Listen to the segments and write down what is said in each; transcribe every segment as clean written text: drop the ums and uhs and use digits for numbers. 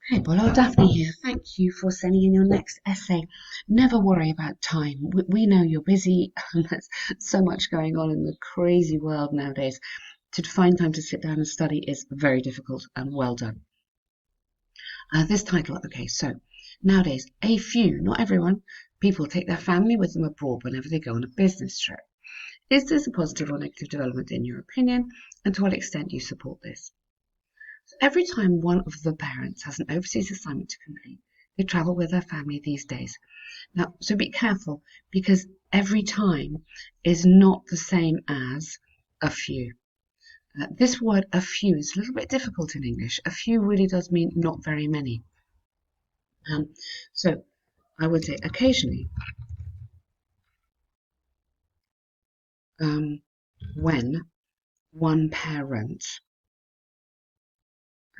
Hey, Bolor, Daphne here. Thank you for sending in your next essay. Never worry about time. We know you're busy and there's so much going on in the crazy world nowadays. To find time to sit down and study is very difficult, and well done. This title, okay, so nowadays, a few, not everyone, people take their family with them abroad whenever they go on a business trip. Is this a positive or negative development in your opinion, and to what extent do you support this? Every time one of the parents has an overseas assignment to complete, they travel with their family these days. Now, so be careful because every time is not the same as a few. This word a few is a little bit difficult in English. A few really does mean not very many. Um, so I would say occasionally um, when one parent,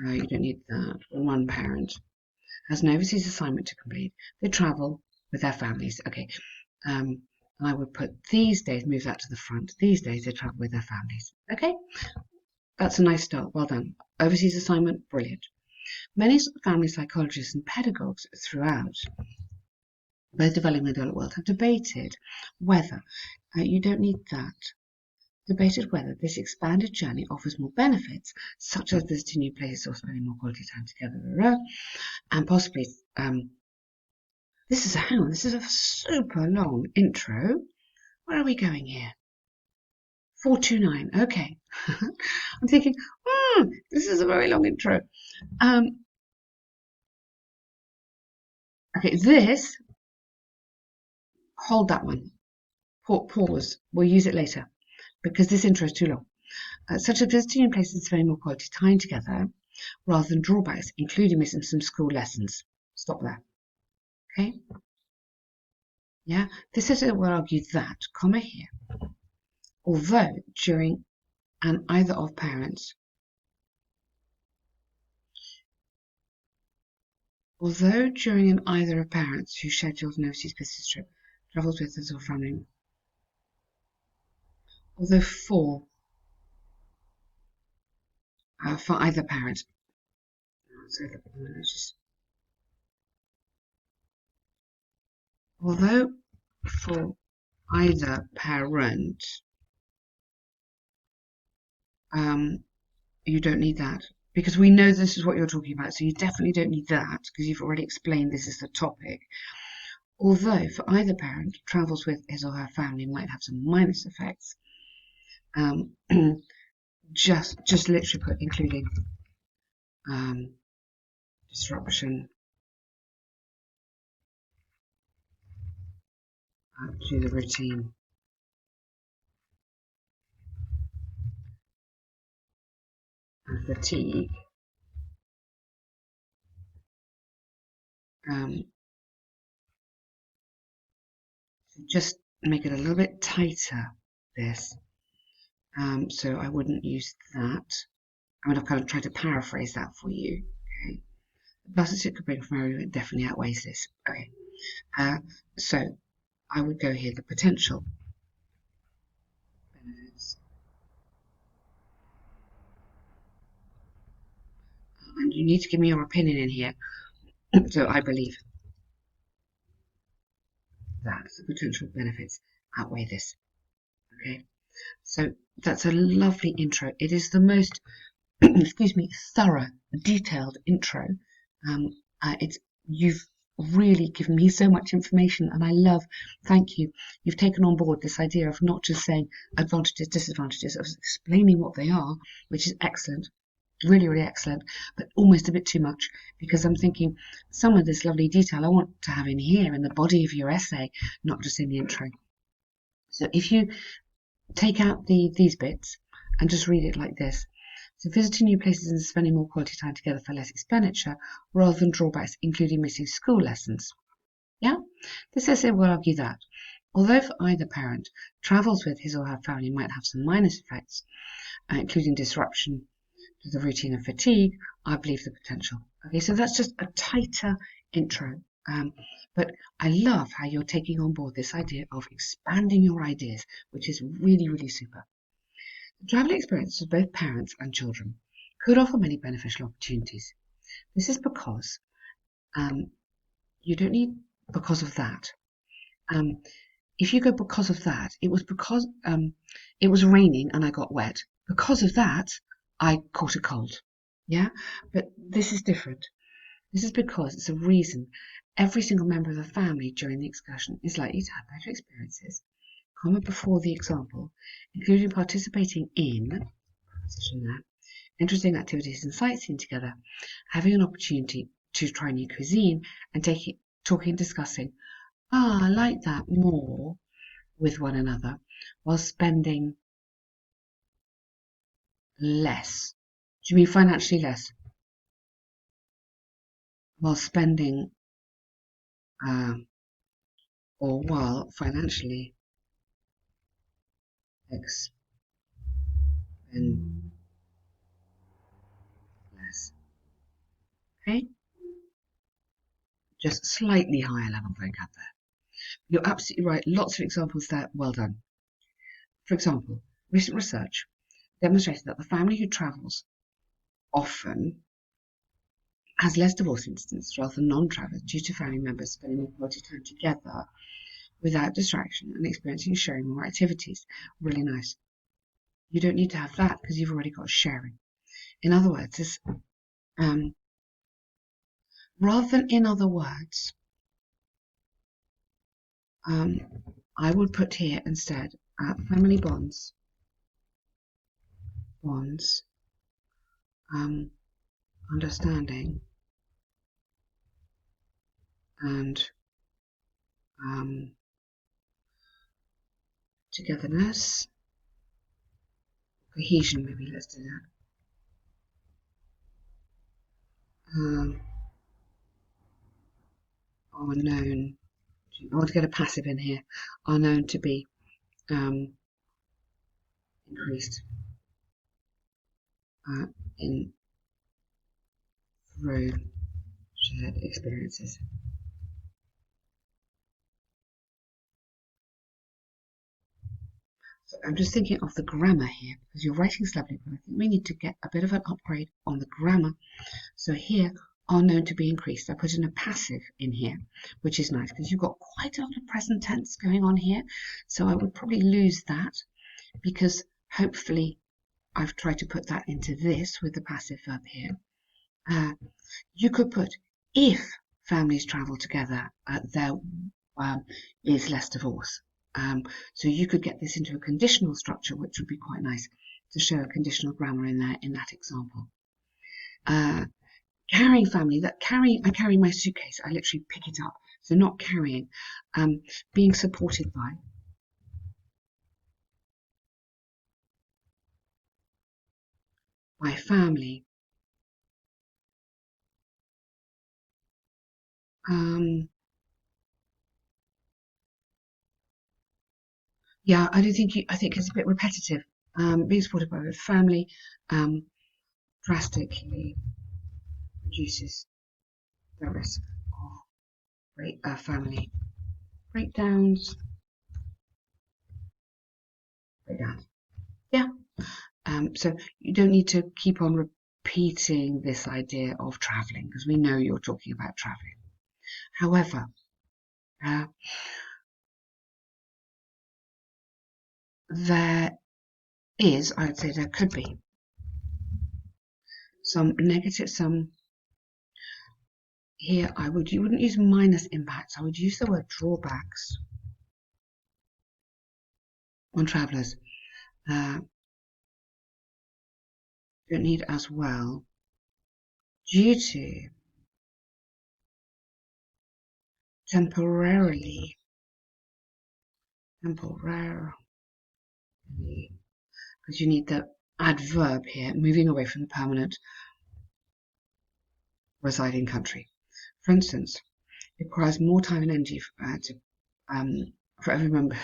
you don't need that, when one parent has an overseas assignment to complete, they travel with their families. Okay, and I would put these days, move that to the front. These days they travel with their families. Okay, that's a nice start. Well done. Overseas assignment, brilliant. Many family psychologists and pedagogues throughout both developing and developed world have debated whether, you don't need that, debated whether this expanded journey offers more benefits, such as visiting new places or spending more quality time together, and possibly this is a super long intro. Where are we going here? 429. Okay. I'm thinking, this is a very long intro. Okay, hold that one. Pause. We'll use it later because this intro is too long. Such as visiting in places spending more quality time together rather than drawbacks, including missing some school lessons. Stop there. Okay? Yeah? This is will argue that, comma here, although during an either of parents Although during an either of parents who schedules an overseas business trip travels with us or family, although for either parent, so although for either parent, you don't need that because we know this is what you're talking about, so you definitely don't need that because you've already explained this is the topic. Although for either parent, travels with his or her family might have some minus effects. Um, just literally put including disruption to the routine. And fatigue. Um, just make it a little bit tighter, this. So I wouldn't use that. I mean, I've kind of tried to paraphrase that for you. Okay. The pluses it could bring from area definitely outweighs this. Okay. So I would go here, the potential benefits. And you need to give me your opinion in here. So I believe that the potential benefits outweigh this. Okay. So that's a lovely intro. It is the most excuse me, thorough, detailed intro. You've really given me so much information, and I love. Thank you. You've taken on board this idea of not just saying advantages, disadvantages, of explaining what they are, which is excellent, really, really excellent, but almost a bit too much because I'm thinking some of this lovely detail I want to have in here in the body of your essay, not just in the intro. So if you take out these bits and just read it like this. So visiting new places and spending more quality time together for less expenditure rather than drawbacks, including missing school lessons. Yeah? This essay will argue that, although for either parent, travels with his or her family might have some minus effects, including disruption to the routine and fatigue, I believe the potential. Okay, so that's just a tighter intro. But I love how you're taking on board this idea of expanding your ideas, which is really, really super. The travel experiences of both parents and children could offer many beneficial opportunities. This is because you don't need because of that. If you go because of that, it was because it was raining and I got wet. Because of that, I caught a cold. Yeah, but this is different. This is because it's a reason every single member of the family during the excursion is likely to have better experiences, comment before the example, including participating in interesting activities and sightseeing together, having an opportunity to try new cuisine, and talking, discussing, I like that more with one another, while spending less. Do you mean financially less? While spending, or while financially expend less. Okay? Just slightly higher level vocab there. You're absolutely right. Lots of examples there. Well done. For example, recent research demonstrated that the family who travels often has less divorce incidents rather than non-travellers due to family members spending more quality time together without distraction and experiencing sharing more activities. Really nice. You don't need to have that because you've already got sharing. In other words, this, rather than in other words, I would put here instead family bonds, understanding, and togetherness, cohesion. Maybe let's do that. Are known. I want to get a passive in here. Are known to be increased in through shared experiences. So I'm just thinking of the grammar here because your writing's lovely, but I think we need to get a bit of an upgrade on the grammar. So here, are known to be increased. I put in a passive in here, which is nice because you've got quite a lot of present tense going on here. So I would probably lose that because hopefully I've tried to put that into this with the passive verb here. You could put if families travel together, there is less divorce. So you could get this into a conditional structure, which would be quite nice to show a conditional grammar in there in that example. Carrying family, I carry my suitcase, I literally pick it up. So not carrying, being supported by family. Yeah, I think it's a bit repetitive. Being supported by a family drastically reduces the risk of family breakdowns. Yeah. So you don't need to keep on repeating this idea of travelling because we know you're talking about travelling. However, there is, I would say there could be some negative, here you wouldn't use minus impacts, I would use the word drawbacks on travellers. Don't need as well due to temporarily, because you need the adverb here, moving away from the permanent residing country. For instance, it requires more time and energy for every member.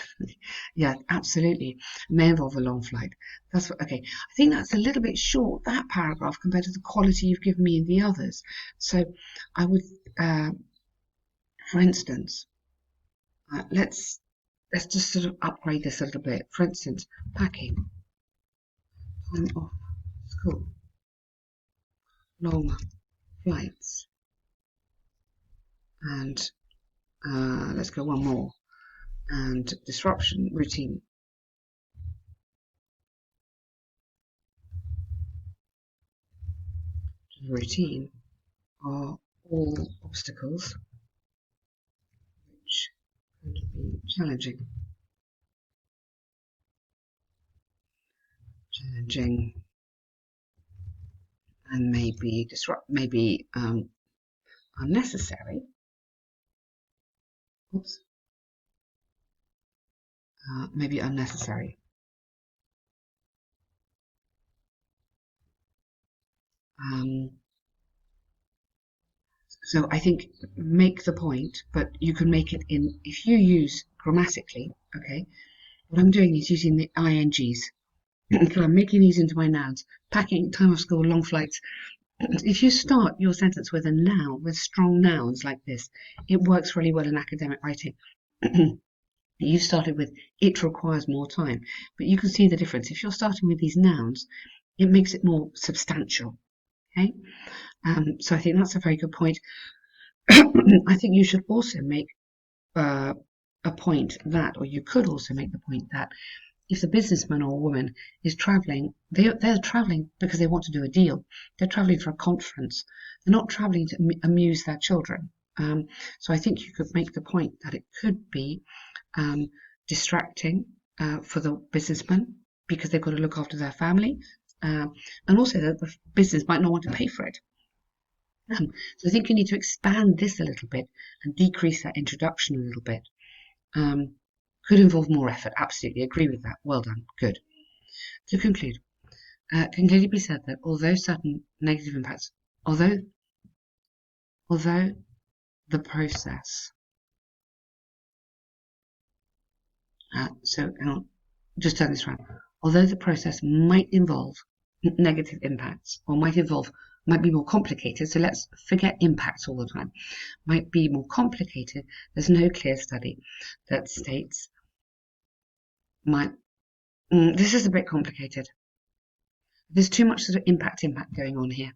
Yeah, absolutely. It may involve a long flight. That's what, okay. I think that's a little bit short, that paragraph, compared to the quality you've given me in the others. So I would, for instance, let's just sort of upgrade this a little bit. For instance, packing, time off school, long flights, and let's go one more, and disruption, routine. Routine are all obstacles which could be challenging, and maybe unnecessary. Oops, maybe unnecessary. So I think make the point, but you can make it in, if you use grammatically, okay, what I'm doing is using the INGs. So I'm making these into my nouns. Packing, time of school, long flights. If you start your sentence with a noun, with strong nouns like this, it works really well in academic writing. You started with, it requires more time, but you can see the difference. If you're starting with these nouns, it makes it more substantial. Okay, so I think that's a very good point. I think you should also make a point that, or you could also make the point that if the businessman or woman is traveling, they're traveling because they want to do a deal. They're traveling for a conference. They're not traveling to amuse their children. So I think you could make the point that it could be distracting for the businessman because they've got to look after their family, and also that the business might not want to pay for it. So I think you need to expand this a little bit and decrease that introduction a little bit. Could involve more effort. Absolutely agree with that. Well done. Good. To conclude, can clearly be said that although certain negative impacts, although the process, just turn this around. Although the process might involve negative impacts, or might be more complicated. So let's forget impacts all the time. Might be more complicated. There's no clear study that states this is a bit complicated. There's too much sort of impact going on here.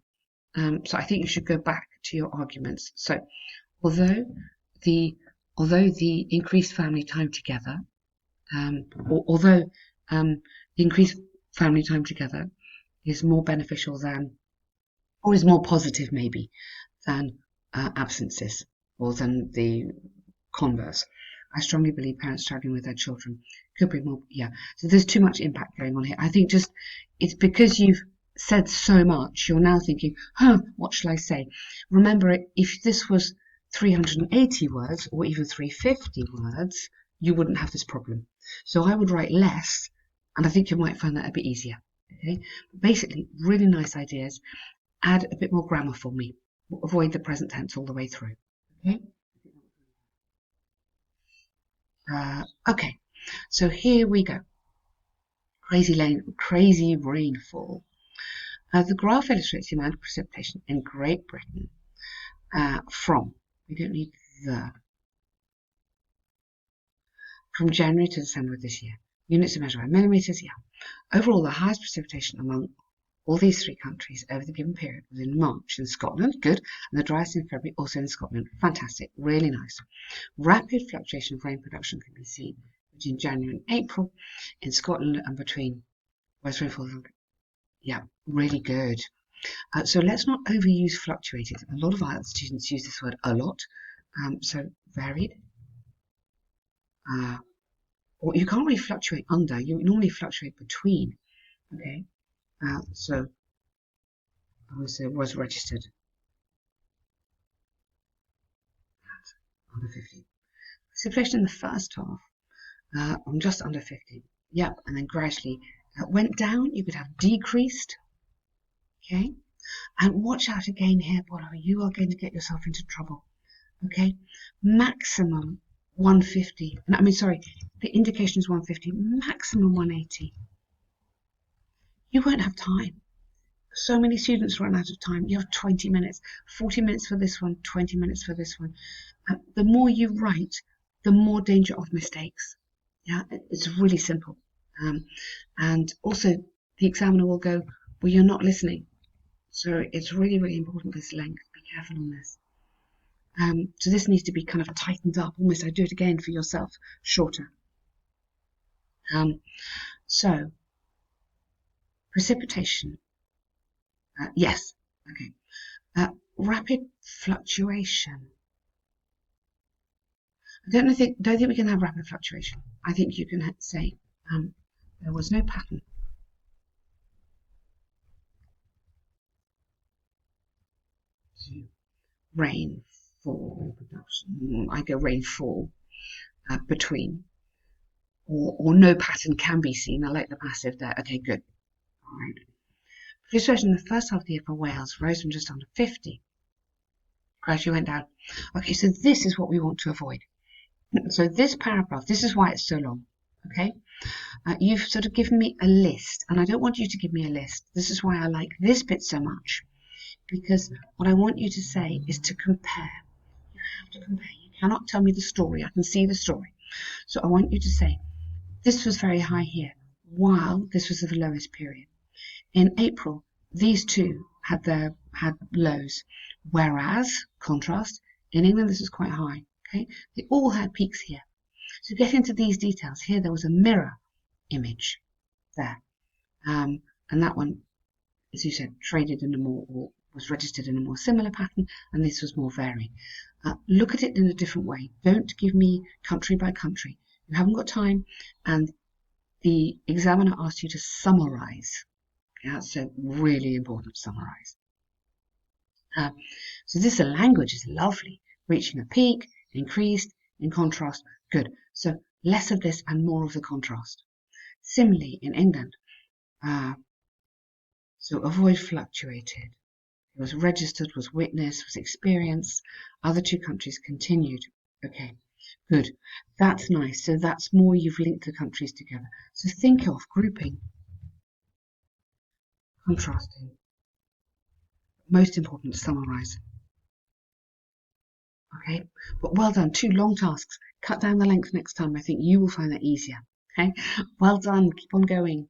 So I think you should go back to your arguments. So although the increased family time together, although the increased family time together is more beneficial than, or is more positive maybe, than absences, or than the converse. I strongly believe parents traveling with their children could be more, so there's too much impact going on here. I think just, it's because you've said so much, you're now thinking, what shall I say? Remember, if this was 380 words, or even 350 words, you wouldn't have this problem. So I would write less, and I think you might find that a bit easier. Okay, basically, really nice ideas. Add a bit more grammar for me. Avoid the present tense all the way through. Okay. Okay, so here we go. Crazy rainfall. The graph illustrates the amount of precipitation in Great Britain we don't need from January to December of this year. Units are measured by millimetres, Overall, the highest precipitation among all these three countries over the given period was in March in Scotland, good, and the driest in February, also in Scotland, fantastic, really nice. Rapid fluctuation of rain production can be seen between January and April in Scotland and between West Rainfall. Really good. So let's not overuse fluctuated. A lot of IELTS students use this word a lot. So varied. Or you can't really fluctuate under. You normally fluctuate between. Okay. So I would say was registered at under 50. Precipitation in the first half on just under 50. Yep, and then gradually went down. You could have decreased. Okay, and watch out again here, Bolor. You are going to get yourself into trouble. Okay, maximum 150. The indication is 150. Maximum 180. You won't have time. So many students run out of time. You have 20 minutes, 40 minutes for this one, 20 minutes for this one. The more you write, the more danger of mistakes. Yeah, it's really simple. And also, the examiner will go, well, you're not listening. So it's really, really important, this length. Be careful on this. So this needs to be kind of tightened up, almost. I do it again for yourself, shorter. So precipitation, yes, okay. Rapid fluctuation. I don't think we can have rapid fluctuation. I think you can say there was no pattern. So, rainfall, I go rainfall between, or no pattern can be seen. I like the passive there. Okay, good. All right. Precipitation in the first half of the year for Wales rose from just under 50. Gradually went down. Okay, so this is what we want to avoid. So this paragraph, this is why it's so long. Okay, you've sort of given me a list, and I don't want you to give me a list. This is why I like this bit so much, because what I want you to say is to compare. You have to compare. You cannot tell me the story. I can see the story. So I want you to say, this was very high here, while this was the lowest period. In April, these two had lows, whereas, contrast, in England this was quite high. Okay, they all had peaks here. So get into these details. Here there was a mirror image there, and that one, as you said, traded in a more, or was registered in a more similar pattern, and this was more varied. Look at it in a different way. Don't give me country by country. You haven't got time, and the examiner asked you to summarize. Yeah, so really important to summarize. So this language is lovely. Reaching a peak, increased, in contrast, good. So less of this and more of the contrast. Similarly, in England, so avoid fluctuated. It was registered, was witnessed, was experienced. Other two countries continued. Okay, good. That's nice. So that's more, you've linked the countries together. So think of grouping, contrasting. Most important, summarize. Okay, but well done. 2 long tasks. Cut down the length next time. I think you will find that easier. Okay, well done. Keep on going.